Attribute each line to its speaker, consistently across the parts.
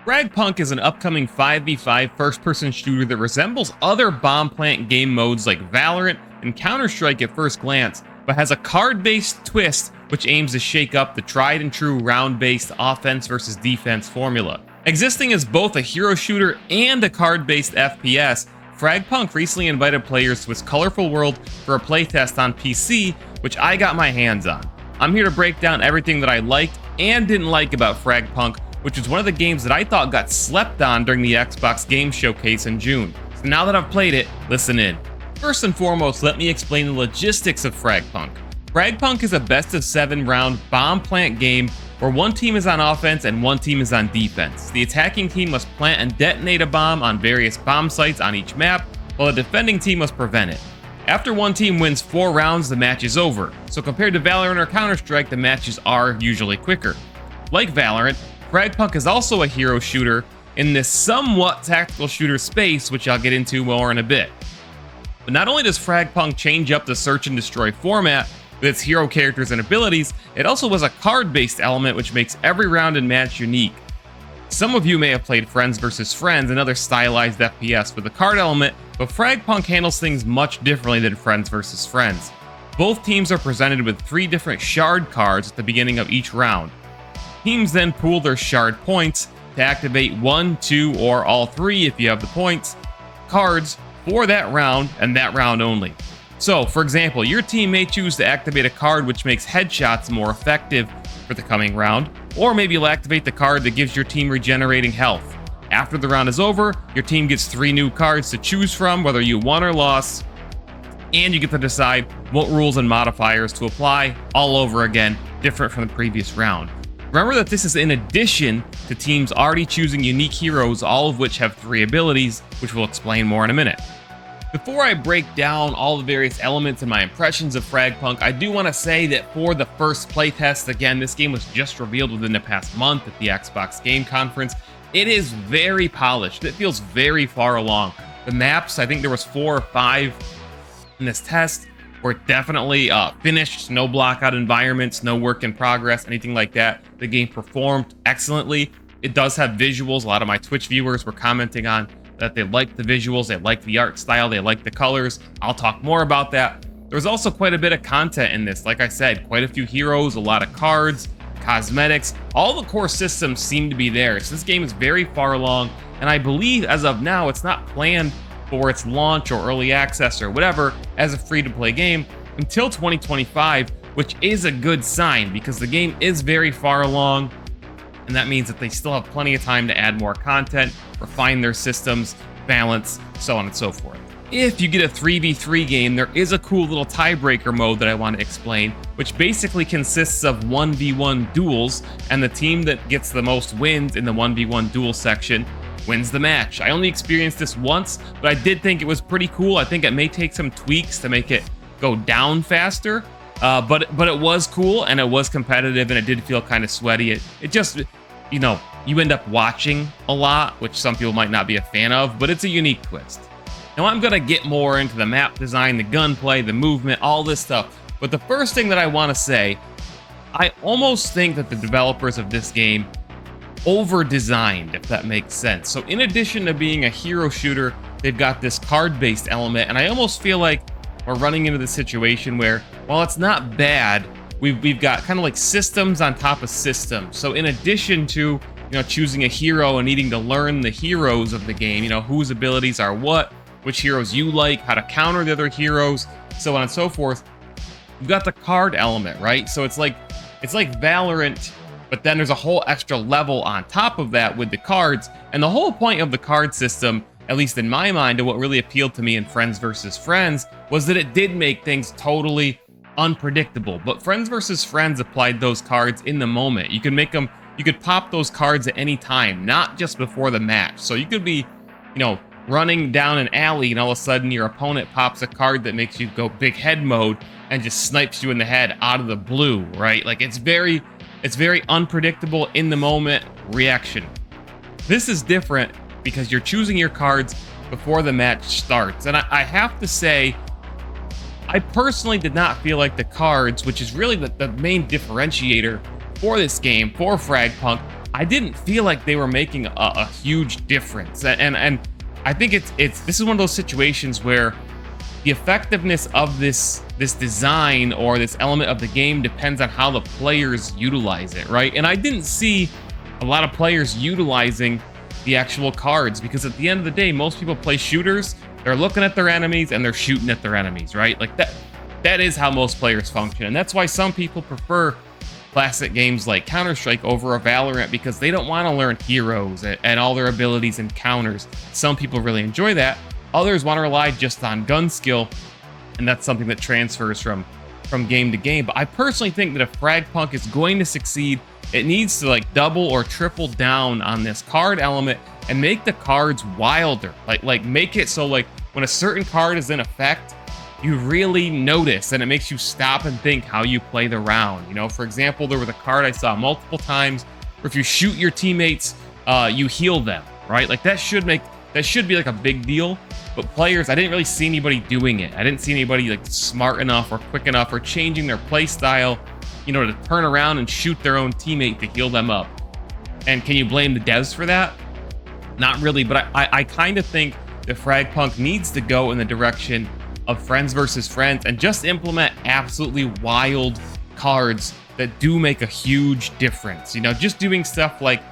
Speaker 1: FragPunk is an upcoming 5v5 first-person shooter that resembles other bomb plant game modes like Valorant and Counter-Strike at first glance, but has a card-based twist which aims to shake up the tried-and-true round-based offense versus defense formula. Existing as both a hero shooter and a card-based FPS, FragPunk recently invited players to its colorful world for a playtest on PC, which I got my hands on. I'm here to break down everything that I liked and didn't like about FragPunk, which was one of the games that I thought got slept on during the Xbox Game Showcase in June. So now that I've played it, listen in. First and foremost, let me explain the logistics of FragPunk. FragPunk is a best-of-7 round bomb plant game where one team is on offense and one team is on defense. The attacking team must plant and detonate a bomb on various bomb sites on each map, while the defending team must prevent it. After one team wins 4 rounds, the match is over. So compared to Valorant or Counter-Strike, the matches are usually quicker. Like Valorant, FragPunk is also a hero shooter in this somewhat tactical shooter space, which I'll get into more in a bit. But not only does FragPunk change up the search and destroy format with its hero characters and abilities, it also has a card-based element which makes every round and match unique. Some of you may have played Friends vs. Friends, another stylized FPS with a card element, but FragPunk handles things much differently than Friends vs. Friends. Both teams are presented with 3 different shard cards at the beginning of each round. Teams then pool their shard points to activate 1, 2, or all 3 if you have the points, cards for that round and that round only. So, for example, your team may choose to activate a card which makes headshots more effective for the coming round, or maybe you'll activate the card that gives your team regenerating health. After the round is over, your team gets 3 new cards to choose from, whether you won or lost, and you get to decide what rules and modifiers to apply all over again, different from the previous round. Remember that this is in addition to teams already choosing unique heroes, all of which have 3 abilities, which we'll explain more in a minute. Before I break down all the various elements and my impressions of FragPunk, I do want to say that for the first playtest, again, this game was just revealed within the past month at the Xbox Game Conference. It is very polished. It feels very far along. The maps, I think there was 4 or 5 in this test, were definitely finished, no blockout environments, no work in progress, anything like that. The game performed excellently. It does have visuals. A lot of my Twitch viewers were commenting on that they liked the visuals, they liked the art style, they liked the colors. I'll talk more about that. There's also quite a bit of content in this. Like I said, quite a few heroes, a lot of cards, cosmetics. All the core systems seem to be there. So this game is very far along, and I believe as of now, it's not planned for its launch or early access or whatever as a free-to-play game until 2025, which is a good sign because the game is very far along, and that means that they still have plenty of time to add more content, refine their systems, balance, so on and so forth. If you get a 3v3 game, there is a cool little tiebreaker mode that I want to explain, which basically consists of 1v1 duels, and the team that gets the most wins in the 1v1 duel section wins the match. I only experienced this once, but I did think it was pretty cool. I think it may take some tweaks to make it go down faster, but it was cool and it was competitive and it did feel kind of sweaty. It just, you know, you end up watching a lot, which some people might not be a fan of, but it's a unique twist. Now I'm gonna get more into the map design, the gunplay, the movement, all this stuff. But the first thing that I want to say, I almost think that the developers of this game over-designed, if that makes sense. So in addition to being a hero shooter, they've got this card-based element, and I almost feel like we're running into the situation where, while it's not bad, we've got kind of like systems on top of systems. So in addition to, you know, choosing a hero and needing to learn the heroes of the game, you know, whose abilities are what, which heroes you like, how to counter the other heroes, so on and so forth, you've got the card element, right? So it's like Valorant, but then there's a whole extra level on top of that with the cards. And the whole point of the card system, at least in my mind, and what really appealed to me in Friends vs. Friends, was that it did make things totally unpredictable. But Friends vs. Friends applied those cards in the moment. You could pop those cards at any time, not just before the match. So you could be, you know, running down an alley and all of a sudden your opponent pops a card that makes you go big head mode and just snipes you in the head out of the blue, right? Like it's very unpredictable in the moment reaction. This is different because you're choosing your cards before the match starts. And I have to say, I personally did not feel like the cards, which is really the main differentiator for this game, for FragPunk, I didn't feel like they were making a huge difference. And I think this is one of those situations where the effectiveness of this design or this element of the game depends on how the players utilize it, right? And I didn't see a lot of players utilizing the actual cards, because at the end of the day, most people play shooters. They're looking at their enemies and they're shooting at their enemies, right? Like that is how most players function. And that's why some people prefer classic games like Counter-Strike over a Valorant, because they don't want to learn heroes and all their abilities and counters. Some people really enjoy that. Others want to rely just on gun skill, and that's something that transfers from game to game. But I personally think that if FragPunk is going to succeed, it needs to like double or triple down on this card element and make the cards wilder. Like make it so like when a certain card is in effect, you really notice, and it makes you stop and think how you play the round. You know, for example, there was a card I saw multiple times where if you shoot your teammates, you heal them, right? Like that should be like a big deal. But players, I didn't really see anybody doing it. I didn't see anybody like smart enough or quick enough or changing their play style, you know, to turn around and shoot their own teammate to heal them up. And can you blame the devs for that? Not really, but I kind of think that FragPunk needs to go in the direction of friends versus friends and just implement absolutely wild cards that do make a huge difference. You know, just doing stuff like,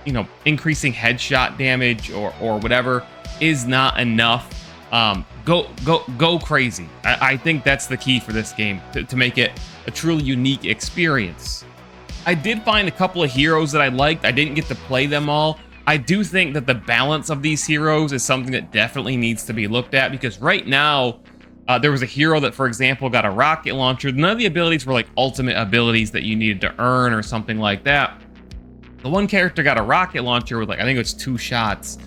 Speaker 1: you know, increasing headshot damage or whatever is not enough. Go crazy. I think that's the key for this game, to make it a truly unique experience. I did find a couple of heroes that I liked. I didn't get to play them all. I do think that the balance of these heroes is something that definitely needs to be looked at, because right now, there was a hero that, for example, got a rocket launcher. None of the abilities were like ultimate abilities that you needed to earn or something like that. The one character got a rocket launcher with like, I think it was 2 shots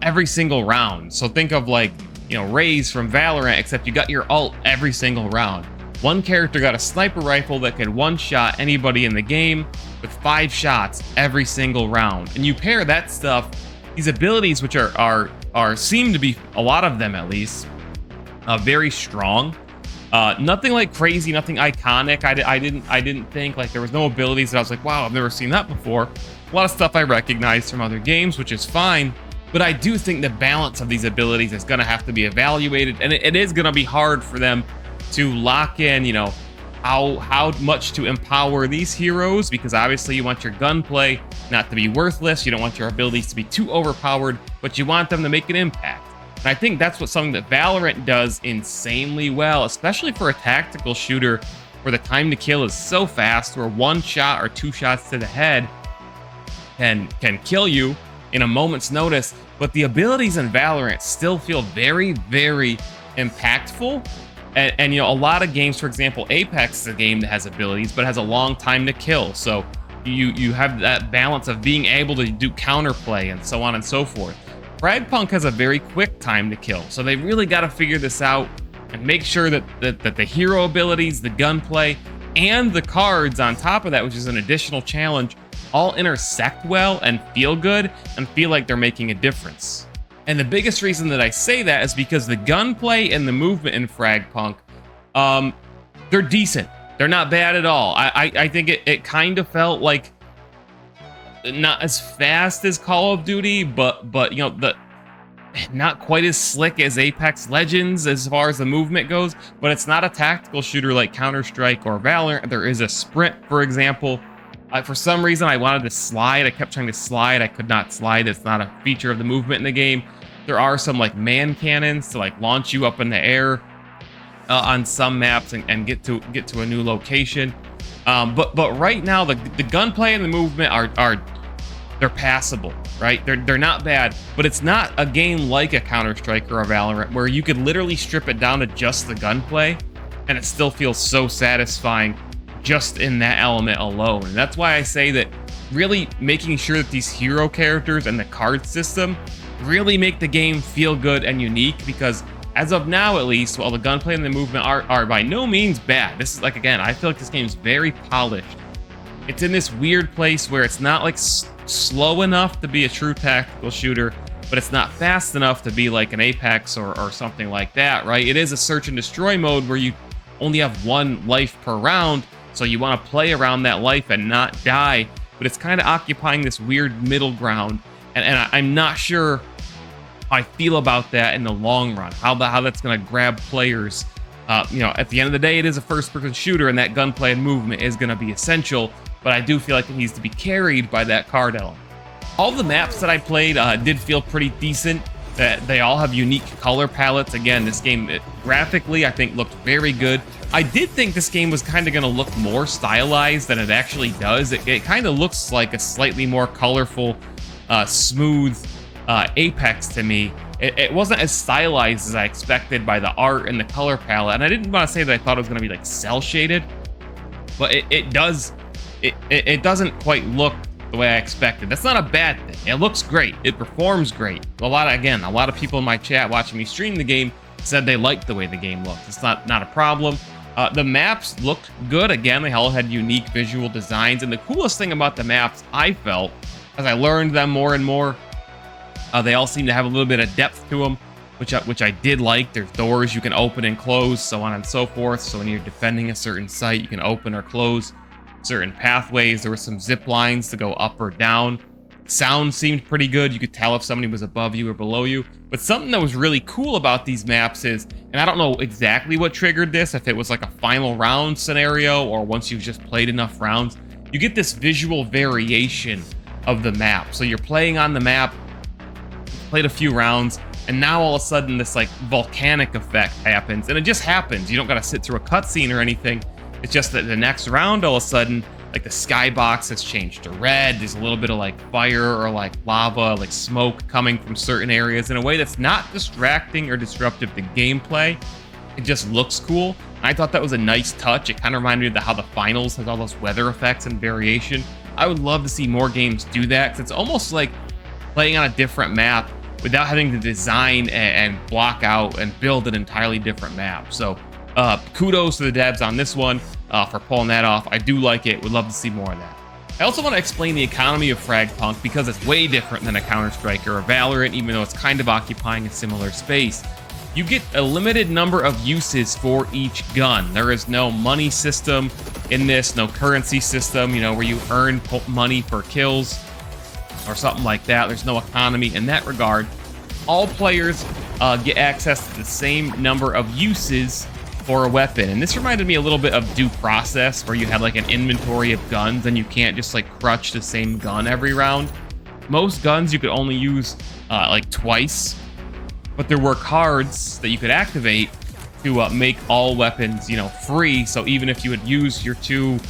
Speaker 1: every single round. So think of like, you know, Raze from Valorant, except you got your ult every single round. One character got a sniper rifle that could one-shot anybody in the game with 5 shots every single round. And you pair that stuff, these abilities, which are seem to be, a lot of them at least, very strong. Nothing like crazy, nothing iconic. I didn't think, like, there was no abilities that I was like, wow, I've never seen that before. A lot of stuff I recognized from other games, which is fine. But I do think the balance of these abilities is going to have to be evaluated, and it is going to be hard for them to lock in, you know, how much to empower these heroes, because obviously you want your gunplay not to be worthless. You don't want your abilities to be too overpowered, but you want them to make an impact. And I think that's what something that Valorant does insanely well, especially for a tactical shooter where the time to kill is so fast, where 1 shot or 2 shots to the head can kill you in a moment's notice. But the abilities in Valorant still feel very, very impactful. And you know, a lot of games, for example, Apex is a game that has abilities, but has a long time to kill. So you have that balance of being able to do counterplay and so on and so forth. FragPunk has a very quick time to kill. So they really got to figure this out and make sure that the hero abilities, the gunplay, and the cards on top of that, which is an additional challenge, all intersect well and feel good and feel like they're making a difference. And the biggest reason that I say that is because the gunplay and the movement in FragPunk, they're decent. They're not bad at all. I think it kind of felt like not as fast as Call of Duty, but you know, not quite as slick as Apex Legends as far as the movement goes. But it's not a tactical shooter like Counter-Strike or Valorant. There is a sprint, for example. For some reason, I wanted to slide. I kept trying to slide. I could not slide. It's not a feature of the movement in the game. There are some like man cannons to like launch you up in the air on some maps and get to a new location. But right now, the gunplay and the movement they're passable, right? They're not bad, but it's not a game like a Counter-Strike or a Valorant where you could literally strip it down to just the gunplay and it still feels so satisfying just in that element alone. And that's why I say that really making sure that these hero characters and the card system really make the game feel good and unique, because as of now, at least, while the gunplay and the movement are by no means bad, this is like, again, I feel like this game is very polished. It's in this weird place where it's not like slow enough to be a true tactical shooter, but it's not fast enough to be like an Apex or something like that, right? It is a search and destroy mode where you only have 1 life per round, so you want to play around that life and not die but it's kind of occupying this weird middle ground, and I'm not sure how I feel about that in the long run, how that's going to grab players. You know, at the end of the day, it is a first-person shooter, and that gunplay and movement is going to be essential, but I do feel like it needs to be carried by that card element. All the maps that I played did feel pretty decent. They all have unique color palettes. Again, this game, graphically, I think looked very good. I did think this game was kind of going to look more stylized than it actually does. It kind of looks like a slightly more colorful, smooth Apex to me. It wasn't as stylized as I expected by the art and the color palette. And I didn't want to say that I thought it was going to be like cell shaded, but it doesn't quite look the way I expected. That's not a bad thing. It looks great. It performs great. A lot of people in my chat watching me stream the game said they liked the way the game looked. It's not a problem. The maps looked good. Again, they all had unique visual designs. And the coolest thing about the maps, I felt, as I learned them more and more, they all seem to have a little bit of depth to them, which I did like. There's doors you can open and close, so on and so forth. So when you're defending a certain site, you can open or close certain pathways. There were some zip lines to go up or down. Sound seemed pretty good. You could tell if somebody was above you or below you. But something that was really cool about these maps is, and I don't know exactly what triggered this, if it was like a final round scenario or once you've just played enough rounds, you get this visual variation of the map. So you're playing on the map, played a few rounds, and now all of a sudden this like volcanic effect happens, and it just happens. You don't gotta sit through a cutscene or anything. It's just that the next round, all of a sudden, like the skybox has changed to red. There's a little bit of like fire or like lava, like smoke coming from certain areas in a way that's not distracting or disruptive to gameplay. It just looks cool. I thought that was a nice touch. It kind of reminded me of how the finals has all those weather effects and variation. I would love to see more games do that, because it's almost like playing on a different map without having to design and block out and build an entirely different map. So kudos to the devs on this one for pulling that off. I do like it. Would love to see more of that. I also want to explain the economy of FragPunk, because it's way different than a Counter-Strike or a Valorant, even though it's kind of occupying a similar space. You get a limited number of uses for each gun. There is no money system in this, no currency system, you know, where you earn money for kills or something like that. There's no economy in that regard. All players get access to the same number of uses for a weapon. And this reminded me a little bit of Due Process, where you had like an inventory of guns and you can't just like crutch the same gun every round. Most guns you could only use like twice, but there were cards that you could activate to make all weapons, you know, free. So even if you would use your two,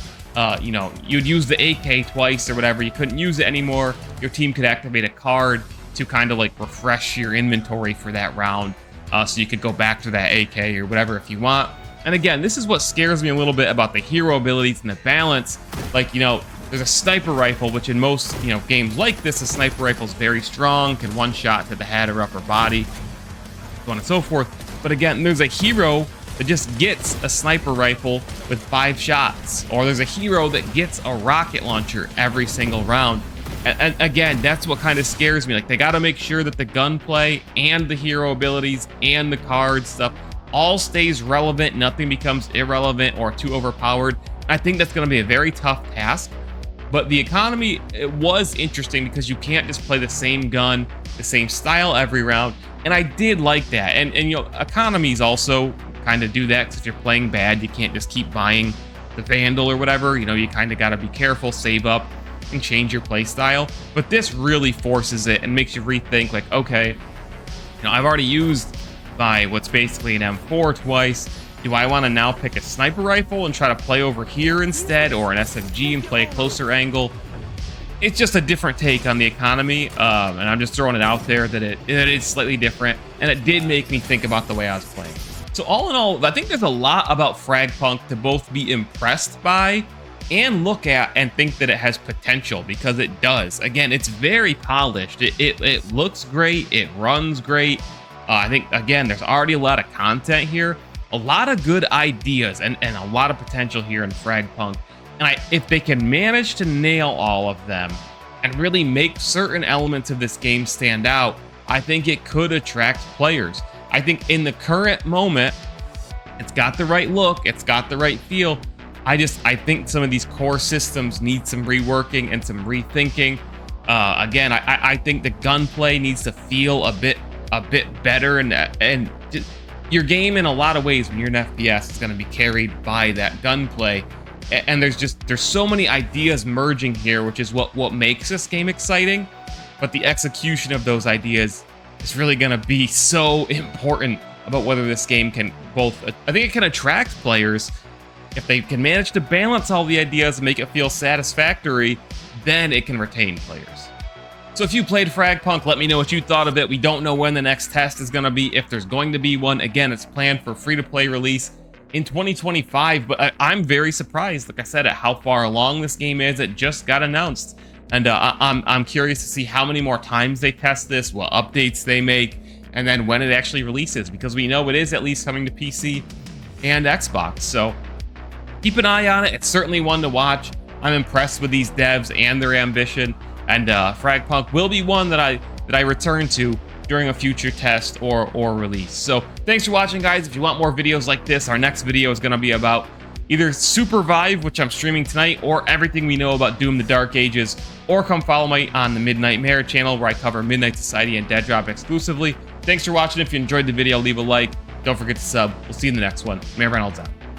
Speaker 1: you know, you'd use the AK twice or whatever, you couldn't use it anymore, your team could activate a card to kind of like refresh your inventory for that round. So you could go back to that AK or whatever if you want. And again, this is what scares me a little bit about the hero abilities and the balance. Like, you know, there's a sniper rifle, which in most, you know, games like this, a sniper rifle is very strong, can one shot to the head or upper body, so on and so forth. But again, there's a hero that just gets a sniper rifle with 5 shots, or there's a hero that gets a rocket launcher every single round. And again, that's what kind of scares me. Like, they got to make sure that the gunplay and the hero abilities and the card stuff all stays relevant. Nothing becomes irrelevant or too overpowered. I think that's going to be a very tough task. But the economy, it was interesting because you can't just play the same gun, the same style every round. And I did like that. And you know, economies also kind of do that, because if you're playing bad, you can't just keep buying the Vandal or whatever. You know, you kind of got to be careful, save up, and change your play style. But this really forces it and makes you rethink, like, okay, you know, I've already used my what's basically an M4 twice. Do I want to now pick a sniper rifle and try to play over here instead, or an SMG and play a closer angle? It's just a different take on the economy, and I'm just throwing it out there that it is slightly different, and it did make me think about the way I was playing. So all in all, I think there's a lot about FragPunk to both be impressed by and look at and think that it has potential, because it does. Again, it's very polished. It looks great. It runs great. I think, again, there's already a lot of content here, a lot of good ideas, and a lot of potential here in FragPunk. And if they can manage to nail all of them and really make certain elements of this game stand out, I think it could attract players. I think in the current moment, it's got the right look, it's got the right feel, I think some of these core systems need some reworking and some rethinking. Again, I think the gunplay needs to feel a bit better, and your game in a lot of ways when you're an FPS is going to be carried by that gunplay. And there's so many ideas merging here, which is what makes this game exciting. But the execution of those ideas is really going to be so important about whether this game can both, I think it can attract players. If they can manage to balance all the ideas and make it feel satisfactory, then it can retain players. So if you played FragPunk, let me know what you thought of it. We don't know when the next test is going to be, if there's going to be one. Again, it's planned for free-to-play release in 2025, but I'm very surprised, like I said, at how far along this game is. It just got announced, and I'm curious to see how many more times they test this, what updates they make, and then when it actually releases, because we know it is at least coming to PC and Xbox. So keep an eye on it. It's certainly one to watch. I'm impressed with these devs and their ambition, and FragPunk will be one that I return to during a future test or release. So thanks for watching, guys. If you want more videos like this, our next video is going to be about either Supervive, which I'm streaming tonight, or everything we know about Doom: The Dark Ages, or come follow me on the Midnight Mare channel, where I cover Midnight Society and Dead Drop exclusively. Thanks for watching. If you enjoyed the video, leave a like. Don't forget to sub. We'll see you in the next one. Mayor Reynolds out.